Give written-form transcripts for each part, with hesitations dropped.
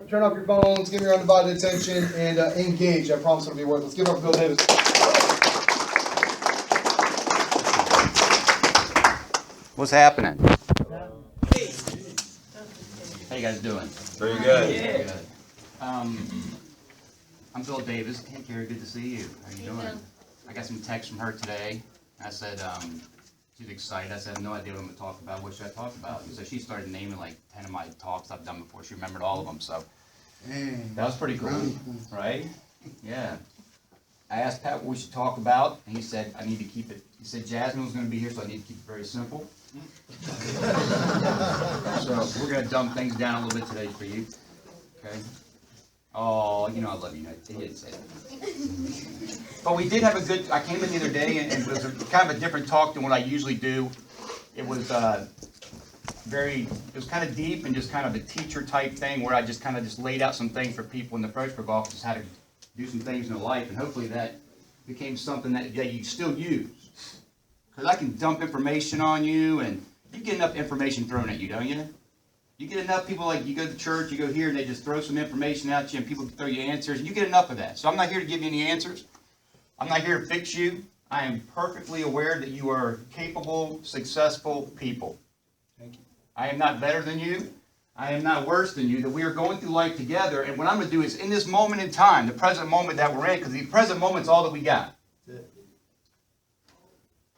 turn off your phones, give me your undivided attention, and engage. I promise it'll be worth it. Let's give it up for Bill Davis. What's happening? How you guys doing? Very good. Yeah. Good. I'm Bill Davis. Hey, Carrie, good to see you. How you doing? I got some texts from her today. I said, she's excited. I said, I have no idea what I'm going to talk about. What should I talk about? And so she started naming like 10 of my talks I've done before. She remembered all of them. So that was pretty cool, right? Yeah. I asked Pat what we should talk about, and he said, I need to keep it. He said, Jasmine was going to be here, so I need to keep it very simple. So we're going to dumb things down a little bit today for you. Okay? Oh, you know I love you. He didn't say that. But we did have a good, I came in the other day, and it was kind of a different talk than what I usually do. It was it was kind of deep and just kind of a teacher type thing where I just kind of just laid out some things for people in the Fredericksburg office, how to do some things in their life, and hopefully that became something that you still use. Because I can dump information on you, and you get enough information thrown at you, don't you? You get enough people, like you go to church, you go here, and they just throw some information at you, and people throw you answers, and you get enough of that. So I'm not here to give you any answers. I'm not here to fix you. I am perfectly aware that you are capable, successful people. Thank you. I am not better than you. I am not worse than you, that we are going through life together, and what I'm going to do is, in this moment in time, the present moment that we're in, because the present moment's all that we got.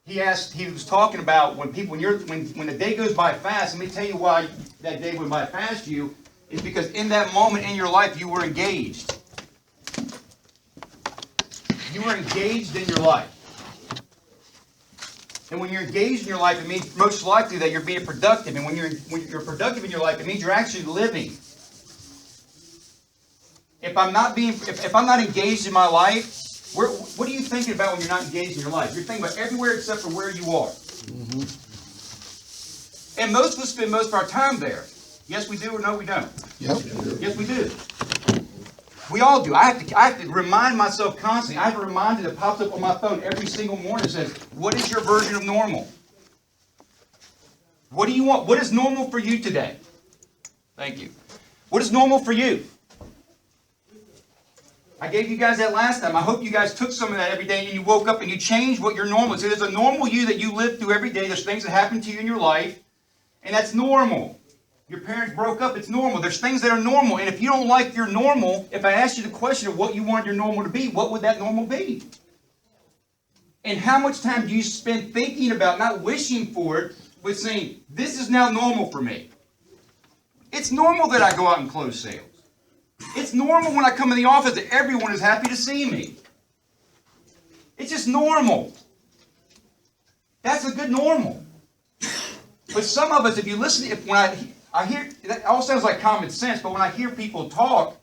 He was talking about when the day goes by fast. Let me tell you why that day went by fast to you, is because in that moment in your life you were engaged. You were engaged in your life. And when you're engaged in your life, it means most likely that you're being productive. And when you're productive in your life, it means you're actually living. If I'm not engaged in my life, what are you thinking about when you're not engaged in your life? You're thinking about everywhere except for where you are. Mm-hmm. And most of us spend most of our time there. Yes, we do, or no, we don't? Yep. Yes, we do. We all do. I have to remind myself constantly. I have a reminder that pops up on my phone every single morning that says, what is your version of normal? What do you want? What is normal for you today? Thank you. What is normal for you? I gave you guys that last time. I hope you guys took some of that every day and you woke up and you changed what your normal is. So there's a normal you that you live through every day. There's things that happen to you in your life, and that's normal. Your parents broke up, it's normal. There's things that are normal. And if you don't like your normal, if I asked you the question of what you want your normal to be, what would that normal be? And how much time do you spend thinking about, not wishing for it, but saying, this is now normal for me? It's normal that I go out and close sales. It's normal when I come in the office that everyone is happy to see me. It's just normal. That's a good normal. But some of us, if you listen, when I hear, that all sounds like common sense, but when I hear people talk,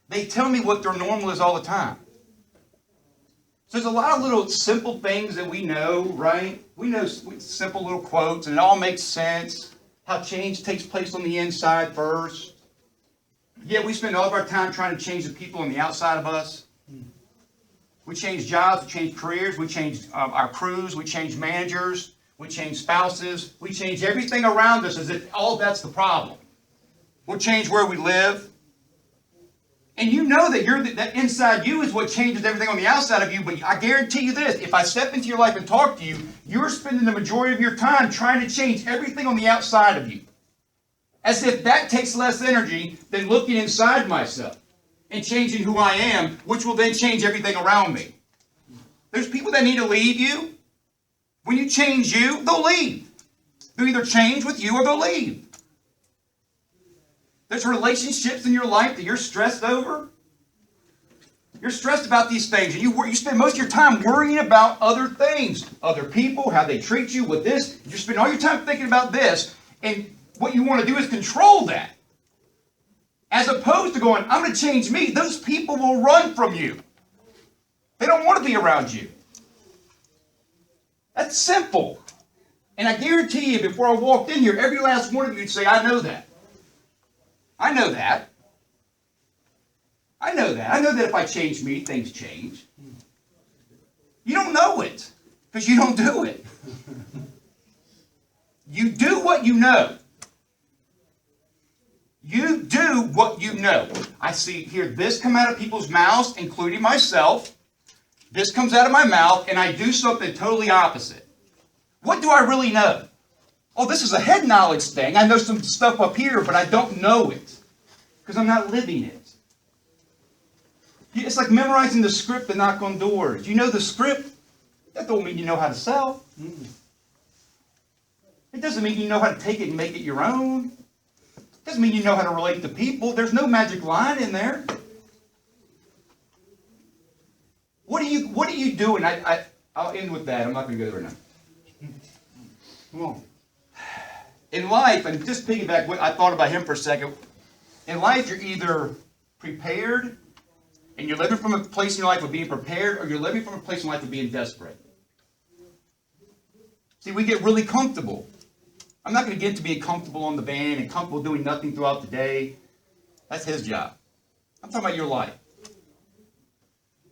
they tell me what their normal is all the time. So there's a lot of little simple things that we know, right? We know simple little quotes, and it all makes sense. How change takes place on the inside first. Yeah, we spend all of our time trying to change the people on the outside of us. We change jobs, we change careers, we change our crews, we change managers, we change spouses, we change everything around us as if all that's the problem. We'll change where we live. And you know that that inside you is what changes everything on the outside of you, but I guarantee you this, if I step into your life and talk to you, you're spending the majority of your time trying to change everything on the outside of you. As if that takes less energy than looking inside myself and changing who I am, which will then change everything around me. There's people that need to leave you. When you change you, they'll leave. They'll either change with you or they'll leave. There's relationships in your life that you're stressed over. You're stressed about these things, and you spend most of your time worrying about other things, other people, how they treat you with this. You spend all your time thinking about this, and what you want to do is control that. As opposed to going, I'm going to change me. Those people will run from you. They don't want to be around you. That's simple. And I guarantee you, before I walked in here, every last one of you would say, I know that. I know that. I know that. I know that if I change me, things change. You don't know it because you don't do it. You do what you know. You do what you know. I hear this come out of people's mouths, including myself. This comes out of my mouth, and I do something totally opposite. What do I really know? Oh, this is a head knowledge thing. I know some stuff up here, but I don't know it because I'm not living it. It's like memorizing the script to knock on doors. You know the script. That don't mean you know how to sell. It doesn't mean you know how to take it and make it your own. It doesn't mean you know how to relate to people. There's no magic line in there. What are you doing? I'll end with that. I'm not going to go there now. Come on. In life, and just piggyback, I thought about him for a second. In life, you're either prepared, and you're living from a place in your life of being prepared, or you're living from a place in life of being desperate. See, we get really comfortable. I'm not going to get into being comfortable on the van and comfortable doing nothing throughout the day. That's his job. I'm talking about your life.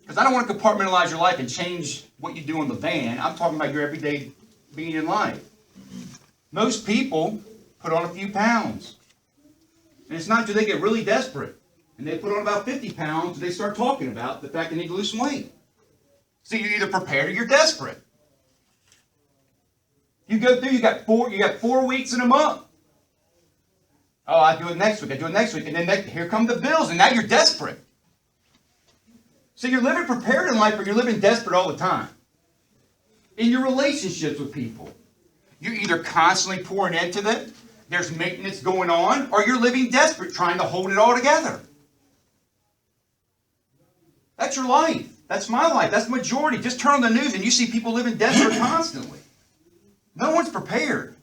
Because I don't want to compartmentalize your life and change what you do on the van. I'm talking about your everyday being in life. Most people put on a few pounds. And it's not until they get really desperate and they put on about 50 pounds they start talking about the fact they need to lose some weight. So you're either prepared or you're desperate. You go through, you got 4 weeks in a month. Oh, I do it next week, and then here come the bills, and now you're desperate. So you're living prepared in life, or you're living desperate all the time. In your relationships with people, you're either constantly pouring into them, there's maintenance going on, or you're living desperate, trying to hold it all together. That's your life. That's my life. That's the majority. Just turn on the news and you see people living desperate constantly. No one's prepared.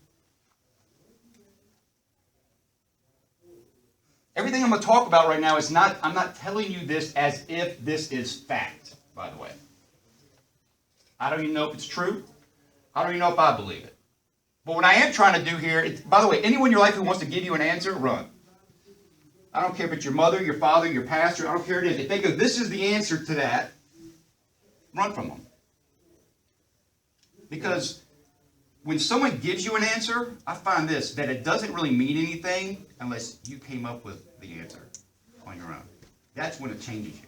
Everything I'm going to talk about right now is I'm not telling you this as if this is fact, by the way. I don't even know if it's true. I don't even know if I believe it. But what I am trying to do here, by the way, anyone in your life who wants to give you an answer, run. I don't care if it's your mother, your father, your pastor, I don't care what it is. If they go, this is the answer to that, run from them. Because when someone gives you an answer, I find this, that it doesn't really mean anything unless you came up with the answer on your own. That's when it changes you.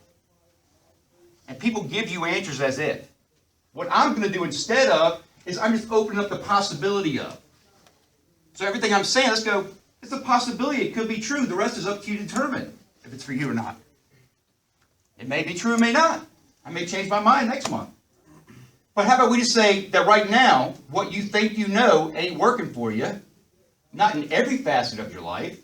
And people give you answers as if. What I'm going to do instead of is I'm just opening up the possibility of. So everything I'm saying, let's go, it's a possibility. It could be true. The rest is up to you to determine if it's for you or not. It may be true, it may not. I may change my mind next month. But how about we just say that right now, what you think you know ain't working for you, not in every facet of your life,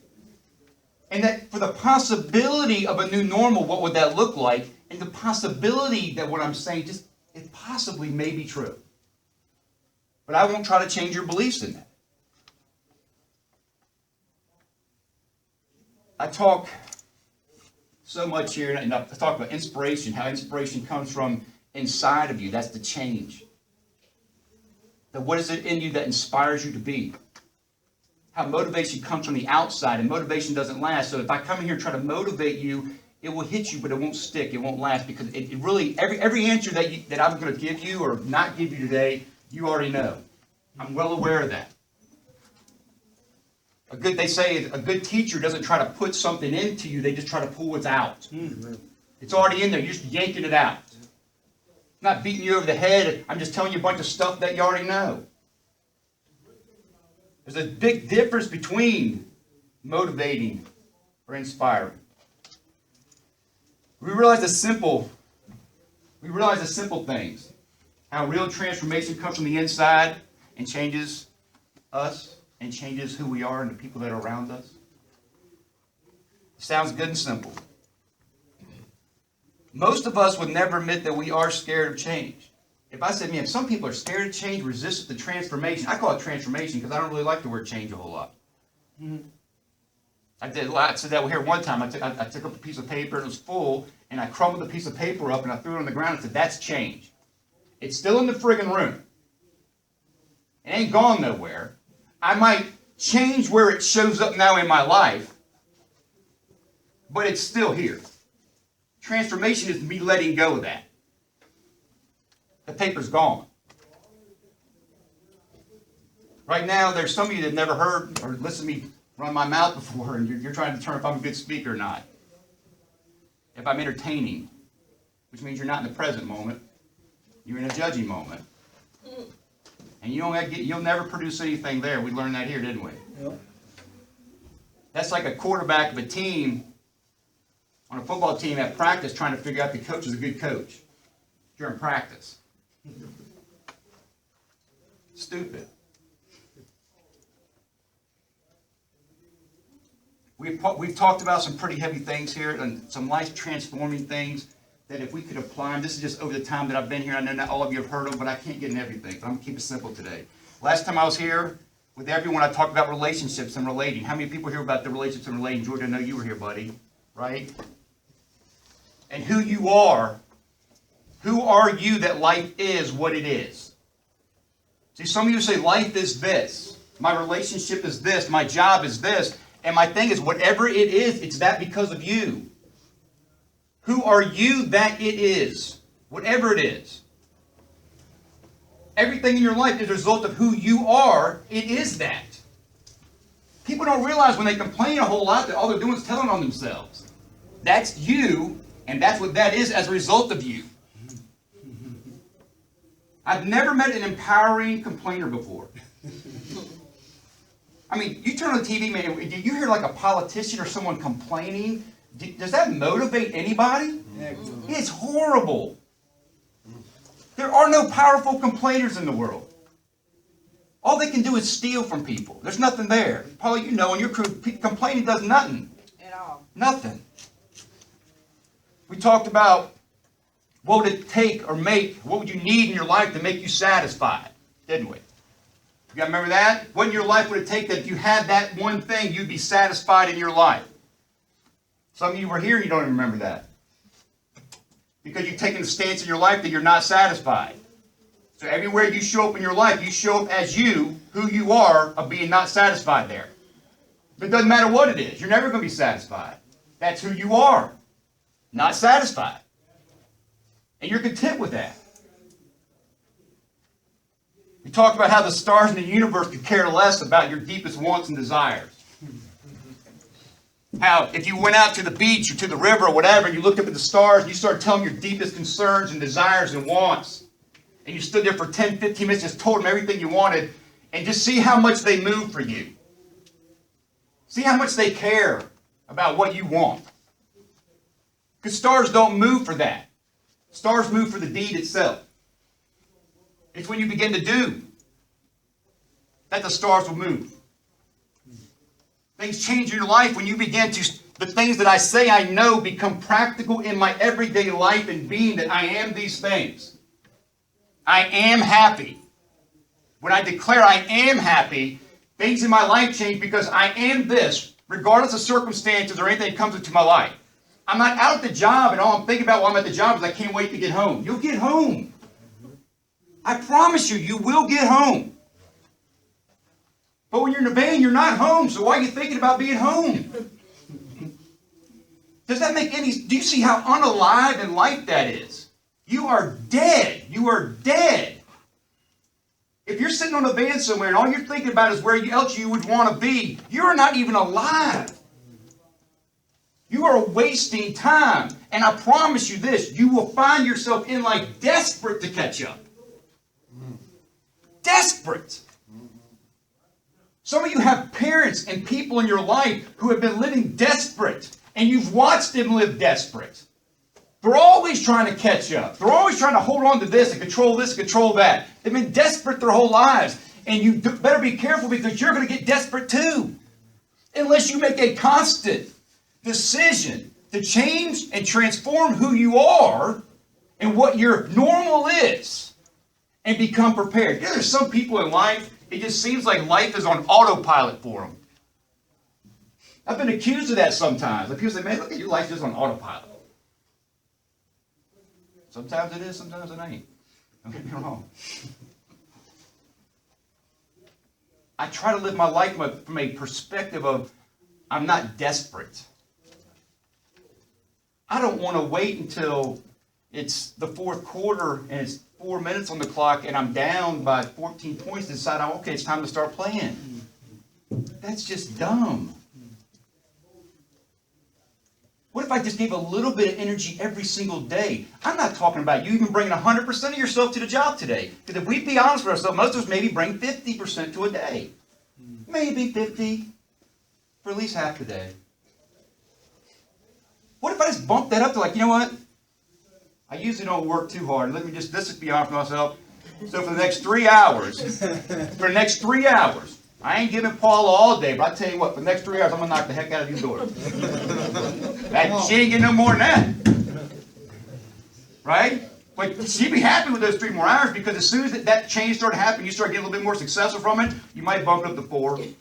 and that for the possibility of a new normal, what would that look like? And the possibility that what I'm saying just, it possibly may be true. But I won't try to change your beliefs in that. I talk so much here, and I talk about inspiration, how inspiration comes from inside of you. That's the change. That what is it in you that inspires you to be? How motivation comes from the outside, and motivation doesn't last. So if I come in here and try to motivate you, it will hit you, but it won't stick. It won't last because it really, every answer that I'm going to give you or not give you today, you already know. I'm well aware of that. They say a good teacher doesn't try to put something into you, they just try to pull what's out. It's already in there, you're just yanking it out. I'm not beating you over the head, I'm just telling you a bunch of stuff that you already know. There's a big difference between motivating or inspiring. We realize the simple things. How real transformation comes from the inside and changes us and changes who we are and the people that are around us. It sounds good and simple. Most of us would never admit that we are scared of change. If I said, man, some people are scared of change, resistant to transformation. I call it transformation because I don't really like the word change a whole lot. I said that here one time. I took up a piece of paper and it was full, and I crumbled the piece of paper up and I threw it on the ground and said, that's change. It's still in the friggin' room. It ain't gone nowhere. I might change where it shows up now in my life, but it's still here. Transformation is me letting go of that. The paper's gone. Right now, there's some of you that have never heard or listened to me run my mouth before, and you're trying to determine if I'm a good speaker or not. If I'm entertaining, which means you're not in the present moment, you're in a judging moment. And you'll never produce anything there. We learned that here, didn't we? Yep. That's like a quarterback of a team, on a football team at practice, trying to figure out if the coach is a good coach during practice. Stupid. We've talked about some pretty heavy things here and some life-transforming things that if we could apply them, this is just over the time that I've been here. I know not all of you have heard them, but I can't get in everything. But I'm going to keep it simple today. Last time I was here with everyone, I talked about relationships and relating. How many people hear about the relationships and relating? George, I know you were here, buddy. Right? And who you are. Who are you that life is what it is? See, some of you say life is this. My relationship is this. My job is this. And my thing is, whatever it is, it's that because of you. Who are you that it is? Whatever it is. Everything in your life is a result of who you are. It is that. People don't realize when they complain a whole lot that all they're doing is telling on themselves. That's you, and that's what that is as a result of you. I've never met an empowering complainer before. I mean, you turn on the TV, man, do you hear like a politician or someone complaining? Does that motivate anybody? It's horrible. There are no powerful complainers in the world. All they can do is steal from people. There's nothing there. Probably you know in your crew, complaining does nothing. At all. Nothing. We talked about what would it take or make, what would you need in your life to make you satisfied, didn't we? You guys remember that? What in your life would it take that if you had that one thing, you'd be satisfied in your life? Some of you were here and you don't even remember that. Because you've taken a stance in your life that you're not satisfied. So everywhere you show up in your life, you show up as you, who you are, of being not satisfied there. But it doesn't matter what it is. You're never going to be satisfied. That's who you are. Not satisfied. And you're content with that. We talked about how the stars in the universe could care less about your deepest wants and desires. How if you went out to the beach or to the river or whatever, and you looked up at the stars and you started telling your deepest concerns and desires and wants, and you stood there for 10, 15 minutes, just told them everything you wanted, and just see how much they move for you. See how much they care about what you want. Because stars don't move for that. Stars move for the deed itself. It's when you begin to do that the stars will move. Things change in your life when you begin to, the things that I say I know become practical in my everyday life and being that I am these things. I am happy. When I declare I am happy, things in my life change because I am this, regardless of circumstances or anything that comes into my life. I'm not out at the job and all I'm thinking about while I'm at the job is I can't wait to get home. You'll get home. I promise you, you will get home. But when you're in a van, you're not home, so why are you thinking about being home? Does that make any... Do you see how unalive in life that is? You are dead. You are dead. If you're sitting on a van somewhere and all you're thinking about is where else you would want to be, you're not even alive. You are wasting time. And I promise you this, you will find yourself in life desperate to catch up. Desperate. Some of you have parents and people in your life who have been living desperate, and you've watched them live desperate. They're always trying to catch up. They're always trying to hold on to this and control that. They've been desperate their whole lives, and you better be careful because you're going to get desperate too. Unless you make a constant decision to change and transform who you are and what your normal is and become prepared. You know, there's some people in life, it just seems like life is on autopilot for them. I've been accused of that sometimes. Like people say, man, look at your life just on autopilot. Sometimes it is, sometimes it ain't. Don't get me wrong. I try to live my life from a perspective of I'm not desperate. I don't want to wait until it's the fourth quarter and it's 4 minutes on the clock and I'm down by 14 points to decide, okay, it's time to start playing. That's just dumb. What if I just gave a little bit of energy every single day? I'm not talking about you even bringing 100% of yourself to the job today. Because if we be honest with ourselves, most of us maybe bring 50% to a day. Maybe 50 for at least half the day. What if I just bump that up to like, you know what? I usually don't work too hard. Let's just be honest with myself. So for the next 3 hours, I ain't giving Paula all day, but I tell you what, for the next 3 hours, I'm going to knock the heck out of these doors. She ain't getting no more than that. Right? But she'd be happy with those 3 more hours because as soon as that change started happening, you start getting a little bit more successful from it, you might bump it up to 4. You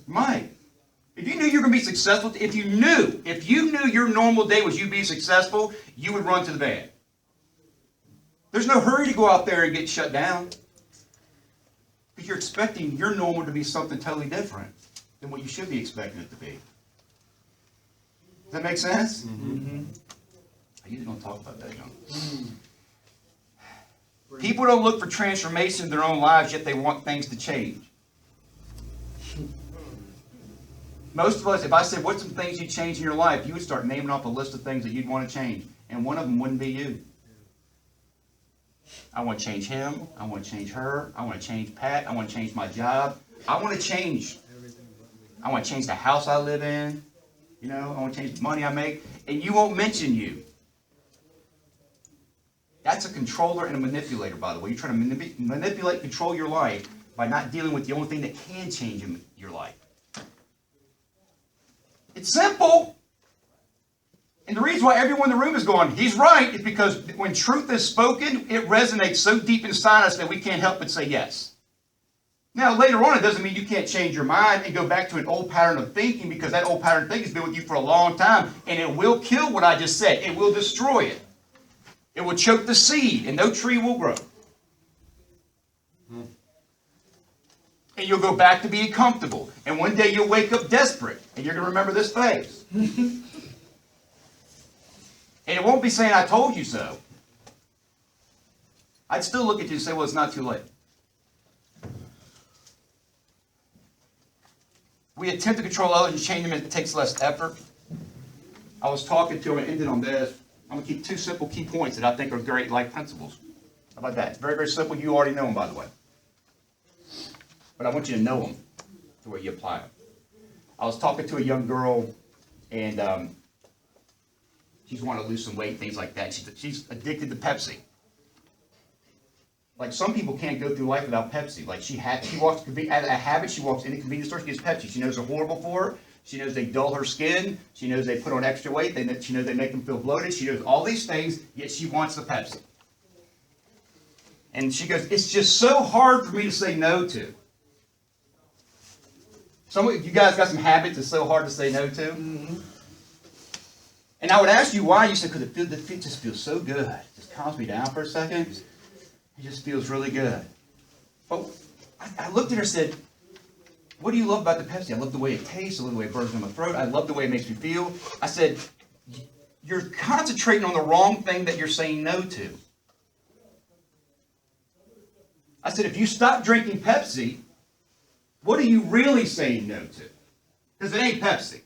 might. If you knew you were going to be successful, if you knew your normal day was you being successful, you would run to the van. There's no hurry to go out there and get shut down. Because you're expecting your normal to be something totally different than what you should be expecting it to be. Does that make sense? Mm-hmm. I usually don't talk about that, young. People don't look for transformation in their own lives, yet they want things to change. Most of us, if I said, what's some things you'd change in your life, you would start naming off a list of things that you'd want to change. And one of them wouldn't be you. I want to change him. I want to change her. I want to change Pat. I want to change my job. I want to change. I want to change the house I live in. You know, I want to change the money I make. And you won't mention you. That's a controller and a manipulator, by the way. You're trying to manipulate, control your life by not dealing with the only thing that can change your life. It's simple. And the reason why everyone in the room is going, he's right, is because when truth is spoken, it resonates so deep inside us that we can't help but say yes. Now, later on, it doesn't mean you can't change your mind and go back to an old pattern of thinking because that old pattern of thinking has been with you for a long time, and it will kill what I just said. It will destroy it. It will choke the seed, and no tree will grow. And you'll go back to being comfortable. And one day you'll wake up desperate, and you're going to remember this phase. And it won't be saying, I told you so. I'd still look at you and say, well, it's not too late. We attempt to control others and change them, and it takes less effort. I was talking to him and ended on this. I'm going to keep 2 simple key points that I think are great life principles. How about that? It's very, very simple. You already know them, by the way. But I want you to know them to where you apply them. I was talking to a young girl, and she's wanting to lose some weight, things like that. She's addicted to Pepsi. Like some people can't go through life without Pepsi. Like she walks out of a habit. She walks into convenience stores, she gets Pepsi. She knows they're horrible for her. She knows they dull her skin. She knows they put on extra weight. She knows they make them feel bloated. She knows all these things, yet she wants the Pepsi. And she goes, it's just so hard for me to say no to. Some of you guys got some habits that's so hard to say no to. Mm-hmm. And I would ask you why. You said, because it just feels so good. It just calms me down for a second. It just feels really good. But I looked at her and said, what do you love about the Pepsi? I love the way it tastes. I love the way it burns in my throat. I love the way it makes me feel. I said, you're concentrating on the wrong thing that you're saying no to. I said, if you stop drinking Pepsi, what are you really saying no to? Because it ain't Pepsi.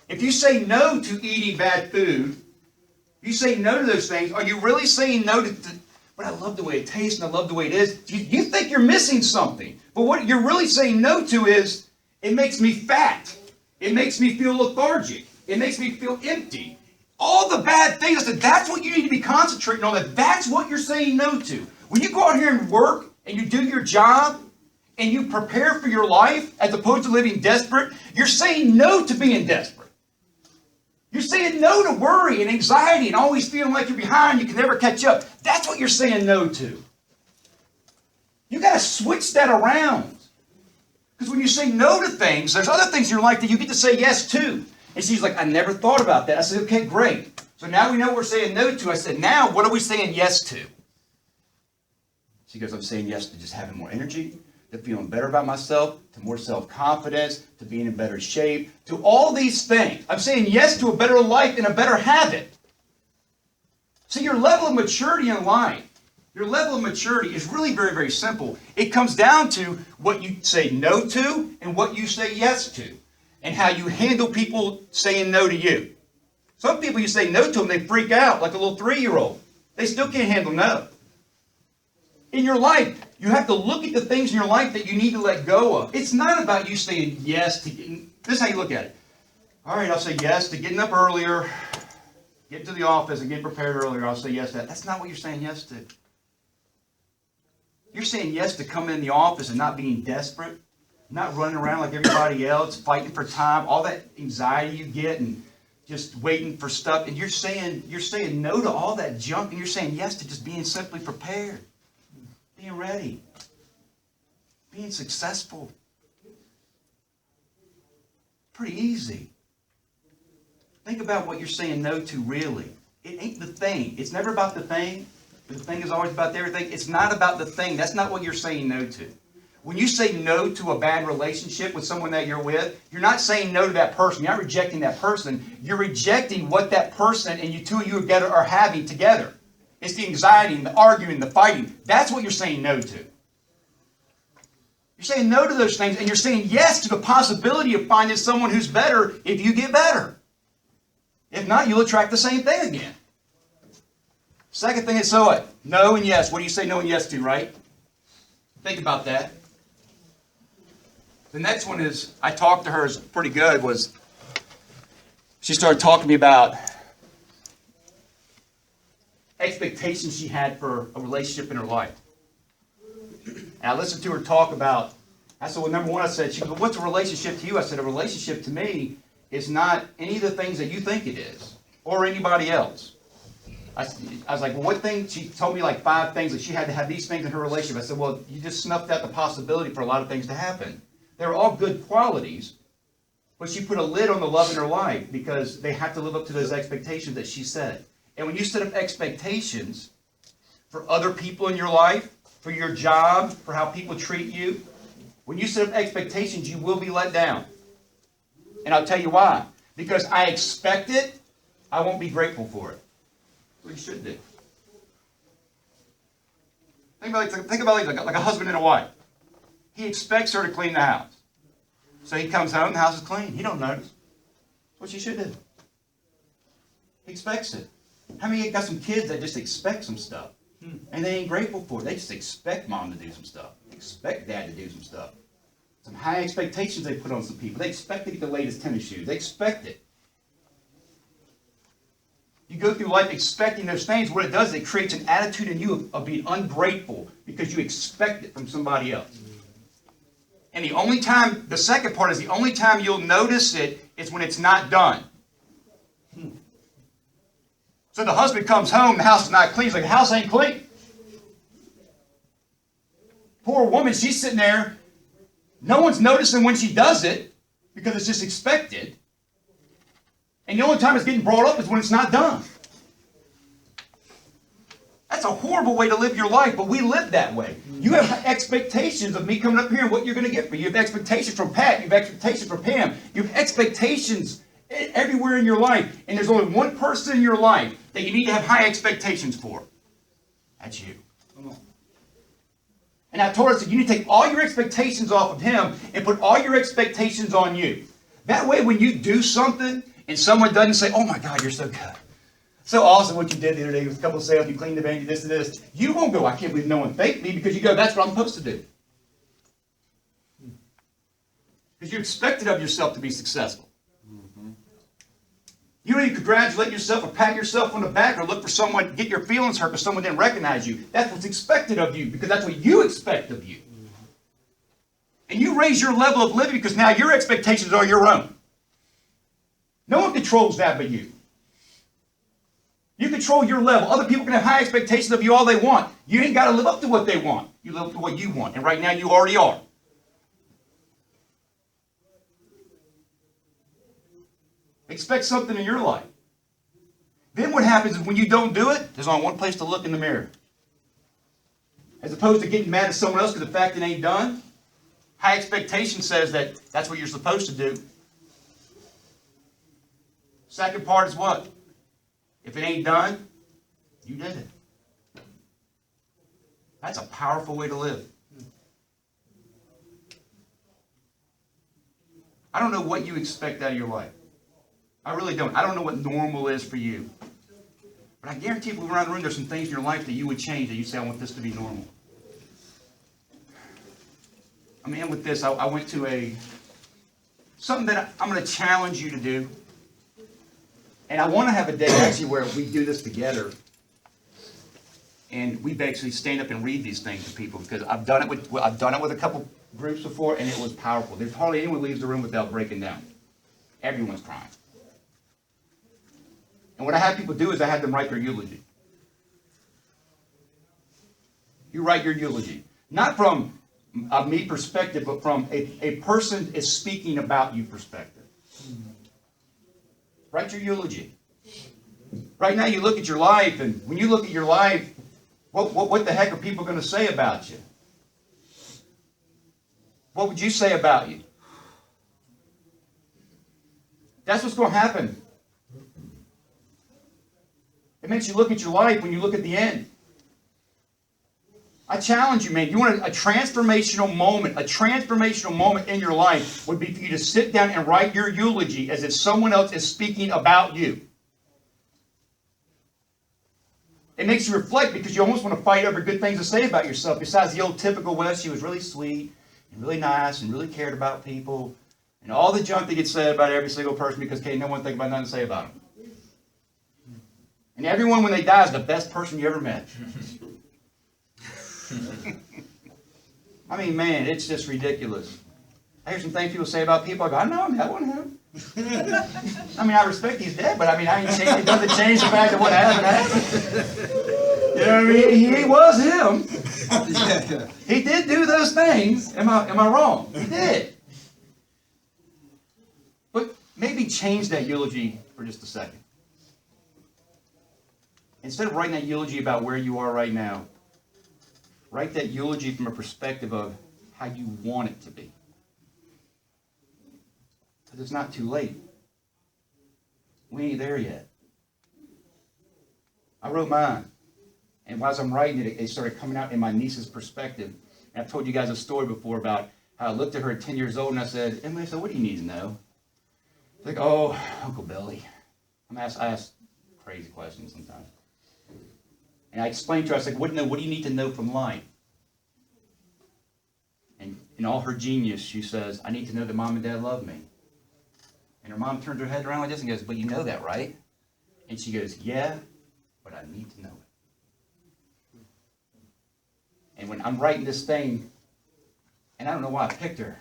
If you say no to eating bad food, you say no to those things, are you really saying no to, but I love the way it tastes and I love the way it is? You think you're missing something. But what you're really saying no to is, it makes me fat. It makes me feel lethargic. It makes me feel empty. All the bad things. I said, that's what you need to be concentrating on. That's what you're saying no to. When you go out here and work and you do your job and you prepare for your life as opposed to living desperate, you're saying no to being desperate. You're saying no to worry and anxiety and always feeling like you're behind, you can never catch up. That's what you're saying no to. You got to switch that around. Because when you say no to things, there's other things in your life that you get to say yes to. And she's like, I never thought about that. I said, okay, great. So now we know what we're saying no to. I said, now what are we saying yes to? She goes, I'm saying yes to just having more energy, to feeling better about myself, to more self-confidence, to being in better shape, to all these things. I'm saying yes to a better life and a better habit. See, your level of maturity in life Your level of maturity is really very, very simple. It comes down to what you say no to and what you say yes to, and how you handle people saying no to you. Some people, you say no to them, they freak out like a little 3-year-old. They still can't handle no. In your life, you have to look at the things in your life that you need to let go of. It's not about you saying yes to getting, this is how you look at it. All right, I'll say yes to getting up earlier, getting to the office and getting prepared earlier. I'll say yes to that. That's not what you're saying yes to. You're saying yes to coming in the office and not being desperate, not running around like everybody else, fighting for time, all that anxiety you get and just waiting for stuff. And you're saying no to all that junk, and you're saying yes to just being simply prepared, being ready, being successful. Pretty easy. Think about what you're saying no to really. It ain't the thing. It's never about the thing. The thing is always about everything. It's not about the thing. That's not what you're saying no to. When you say no to a bad relationship with someone that you're with, you're not saying no to that person. You're not rejecting that person. You're rejecting what that person and you two of you together are having together. It's the anxiety and the arguing, the fighting. That's what you're saying no to. You're saying no to those things, and you're saying yes to the possibility of finding someone who's better if you get better. If not, you'll attract the same thing again. Second thing is, so what? No and yes. What do you say no and yes to, right? Think about that. The next one is, I talked to her, is pretty good, was she started talking to me about expectations she had for a relationship in her life. And I listened to her talk about, I said, well, number one, I said, she goes, what's a relationship to you? I said, a relationship to me is not any of the things that you think it is, or anybody else. I was like, well, what thing? She told me like 5 things that she had to have these things in her relationship. I said, well, you just snuffed out the possibility for a lot of things to happen. They're all good qualities, but she put a lid on the love in her life because they have to live up to those expectations that she set. And when you set up expectations for other people in your life, for your job, for how people treat you, when you set up expectations, you will be let down. And I'll tell you why. Because I expect it, I won't be grateful for it. What you should do. Think about like a husband and a wife. He expects her to clean the house. So he comes home, the house is clean. He don't notice. That's what you should do. He expects it. How many of you got some kids that just expect some stuff? And they ain't grateful for it. They just expect mom to do some stuff. They expect dad to do some stuff. Some high expectations they put on some people. They expect to get the latest tennis shoes. They expect it. You go through life expecting those things. What it does is it creates an attitude in you of being ungrateful because you expect it from somebody else. And the only time, the second part is the only time you'll notice it is when it's not done. So the husband comes home, the house is not clean. He's like, the house ain't clean. Poor woman, she's sitting there. No one's noticing when she does it because it's just expected. And the only time it's getting brought up is when it's not done. That's a horrible way to live your life, but we live that way. You have expectations of me coming up here and what you're going to get for you. You have expectations from Pat. You have expectations from Pam. You have expectations everywhere in your life. And there's only one person in your life that you need to have high expectations for. That's you. Come on. And I told her, I said, you need to take all your expectations off of him and put all your expectations on you. That way, when you do something and someone doesn't say, oh my God, you're so good. So awesome what you did the other day with a couple of sales, you cleaned the van, you this and this. You won't go, I can't believe no one thanked me, because you go, that's what I'm supposed to do. Because you expected of yourself to be successful. You don't even congratulate yourself or pat yourself on the back or look for someone, get your feelings hurt because someone didn't recognize you. That's what's expected of you because that's what you expect of you. And you raise your level of living because now your expectations are your own. No one controls that but you. You control your level. Other people can have high expectations of you all they want. You ain't got to live up to what they want. You live up to what you want. And right now you already are. Expect something in your life. Then what happens is when you don't do it, there's only one place to look in the mirror. As opposed to getting mad at someone else because the fact it ain't done, high expectation says that that's what you're supposed to do. Second part is what? If it ain't done, you did it. That's a powerful way to live. I don't know what you expect out of your life. I really don't. I don't know what normal is for you. But I guarantee if we were around the room, there's some things in your life that you would change, that you say, I want this to be normal. I'm going to end with this. I went to something that I'm going to challenge you to do. And I want to have a day actually where we do this together. And we basically stand up and read these things to people, because I've done it with a couple groups before, and it was powerful. There's hardly anyone leaves the room without breaking down. Everyone's crying. And what I have people do is I have them write their eulogy. You write your eulogy. Not from a me perspective, but from a person is speaking about you perspective. Write your eulogy. Right now you look at your life, and when you look at your life, what the heck are people going to say about you? What would you say about you? That's what's going to happen. It makes you look at your life when you look at the end. I challenge you, man. You want a transformational moment. A transformational moment in your life would be for you to sit down and write your eulogy as if someone else is speaking about you. It makes you reflect, because you almost want to fight over good things to say about yourself. Besides the old typical, well, she was really sweet and really nice and really cared about people, and all the junk that gets said about every single person because no one think about nothing to say about them. And everyone, when they die, is the best person you ever met. I mean, man, it's just ridiculous. I hear some things people say about people. I go, I know him. That wasn't him. I mean, I respect he's dead, but I mean, it doesn't change the fact that what happened. You know what I mean? He was him. He did do those things. Am I wrong? He did. But maybe change that eulogy for just a second. Instead of writing that eulogy about where you are right now, write that eulogy from a perspective of how you want it to be. Because it's not too late. We ain't there yet. I wrote mine. And as I'm writing it, it started coming out in my niece's perspective. And I've told you guys a story before about how I looked at her at 10 years old and I said, Emily, so what do you need to know? She's like, oh, Uncle Billy. I ask crazy questions sometimes. And I explained to her, I said, what do you need to know from life? And in all her genius, she says, I need to know that Mom and Dad love me. And her mom turns her head around like this and goes, but you know that, right? And she goes, yeah, but I need to know it. And when I'm writing this thing, and I don't know why I picked her,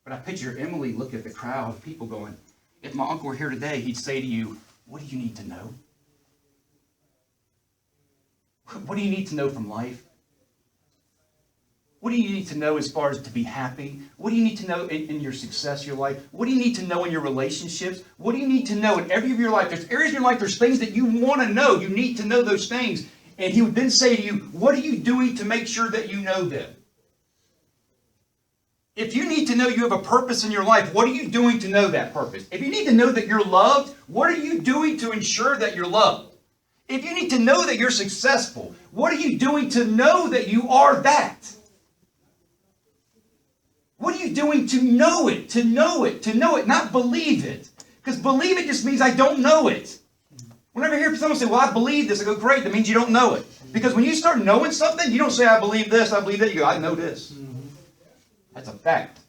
but I picture Emily looking at the crowd of people going, if my uncle were here today, he'd say to you, what do you need to know? What do you need to know from life? What do you need to know as far as to be happy? What do you need to know in your success, your life? What do you need to know in your relationships? What do you need to know in every of your life? There's areas in your life, there's things that you want to know. You need to know those things. And he would then say to you, what are you doing to make sure that you know them? If you need to know you have a purpose in your life, what are you doing to know that purpose? If you need to know that you're loved, what are you doing to ensure that you're loved? If you need to know that you're successful, what are you doing to know that you are that? What are you doing to know it, to know it, to know it, not believe it? Because believe it just means I don't know it. Whenever I hear someone say, well, I believe this, I go, great, that means you don't know it. Because when you start knowing something, you don't say, I believe this, I believe that. You go, I know this. That's a fact.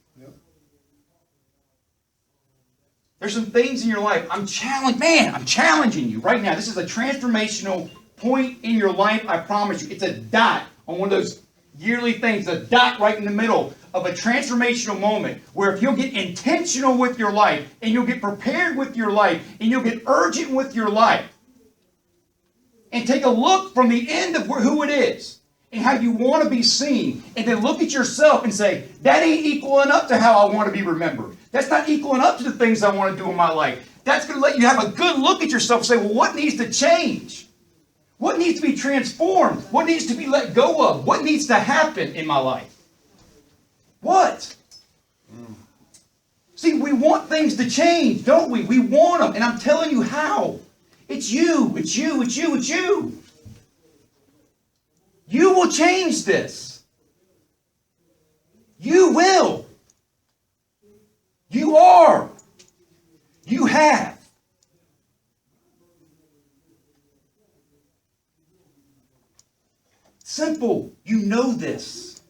There's some things in your life, I'm challenging you right now. This is a transformational point in your life, I promise you. It's a dot on one of those yearly things, a dot right in the middle of a transformational moment where if you'll get intentional with your life and you'll get prepared with your life and you'll get urgent with your life and take a look from the end of who it is and how you want to be seen, and then look at yourself and say, that ain't equaling up to how I want to be remembered. That's not equaling up to the things I want to do in my life. That's going to let you have a good look at yourself and say, well, what needs to change? What needs to be transformed? What needs to be let go of? What needs to happen in my life? What? See, we want things to change, don't we? We want them, and I'm telling you how. It's you, it's you, it's you, it's you. You will change this. You will. You are. You have. Simple. You know this.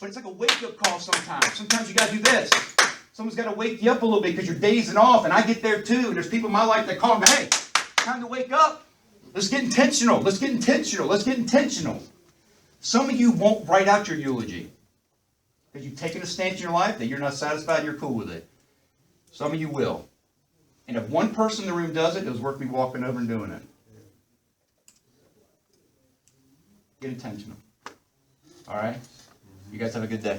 But it's like a wake-up call sometimes. Sometimes you got to do this. Someone's got to wake you up a little bit because you're dazing off, and I get there too. And there's people in my life that call me, hey, time to wake up. Let's get intentional. Let's get intentional. Let's get intentional. Some of you won't write out your eulogy because you've taken a stance in your life that you're not satisfied and you're cool with it. Some of you will. And if one person in the room does it, it was worth me walking over and doing it. Get intentional. All right? You guys have a good day.